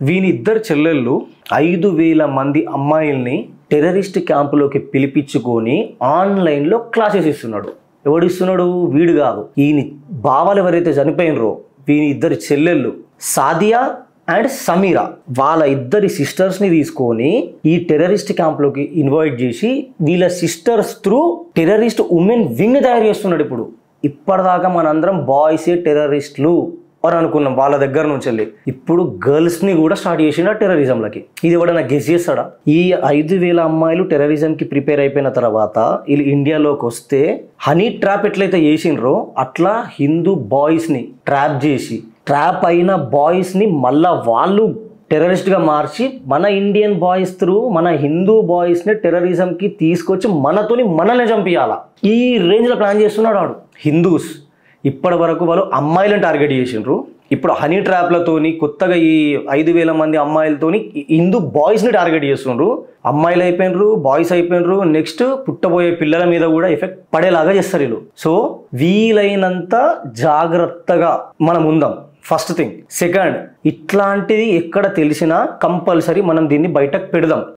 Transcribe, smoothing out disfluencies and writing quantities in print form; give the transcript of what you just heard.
వీని ఇద్దరు చెల్లెళ్ళు 5,000 మంది అమ్మాయిల్ని టెర్రరిస్ట్ క్యాంపులోకి పిలిపించుకొని ఆన్లైన్లో క్లాసెస్ ఇస్తున్నాడు. ఎవడు ఇస్తున్నాడు? వీడు కాదు. ఈయన బావలు ఎవరైతే చనిపోయినరో వీని ఇద్దరు చెల్లెళ్ళు సాదియా అండ్ సమీరా, వాళ్ళ ఇద్దరి సిస్టర్స్ని తీసుకొని ఈ టెర్రరిస్ట్ క్యాంప్లోకి ఇన్వైట్ చేసి వీళ్ళ sisters through terrorist women wing తయారు చేస్తున్నాడు. ఇప్పటిదాకా మనందరం బాయ్సే టెర్రరిస్టులు అని అనుకున్నాం వాళ్ళ దగ్గర నుంచి వెళ్ళి. ఇప్పుడు గర్ల్స్ని కూడా స్టార్ట్ చేసిన టెర్రరిజంలకి. ఇది ఎవడన్నా గెస్ చేస్తాడా? ఈ 5,000 అమ్మాయిలు టెర్రరిజంకి ప్రిపేర్ అయిపోయిన తర్వాత వీళ్ళు ఇండియాలోకి వస్తే హనీ ట్రాప్ ఎట్లయితే చేసినరో అట్లా హిందూ బాయ్స్ని ట్రాప్ చేసి ట్రాప్ అయిన బాయ్స్ని మళ్ళా వాళ్ళు టెర్రరిస్ట్గా మార్చి మన ఇండియన్ బాయ్స్ త్రూ మన హిందూ బాయ్స్ని టెర్రరిజంకి తీసుకొచ్చి మనల్ని చంపియాలా ఈ రేంజ్లో ప్లాన్ చేస్తున్నాడు వాడు. హిందూస్ ఇప్పటి వరకు వాళ్ళు అమ్మాయిలను టార్గెట్ చేసిండ్రు. ఇప్పుడు హనీ ట్రాప్లతోని కొత్తగా ఈ 5,000 మంది అమ్మాయిలతోని హిందూ బాయ్స్ని టార్గెట్ చేస్తుండ్రు. అమ్మాయిలు అయిపోయినరు, బాయ్స్ అయిపోయినరు. నెక్స్ట్ పుట్టబోయే పిల్లల మీద కూడా ఎఫెక్ట్ పడేలాగా చేస్తారు వీళ్ళు. సో వీలైనంత జాగ్రత్తగా మనం ఉందాం. First thing. సెకండ్, ఇట్లాంటిది ఎక్కడ తెలిసినా కంపల్సరీ మనం దీన్ని బయటకు పెడదాం.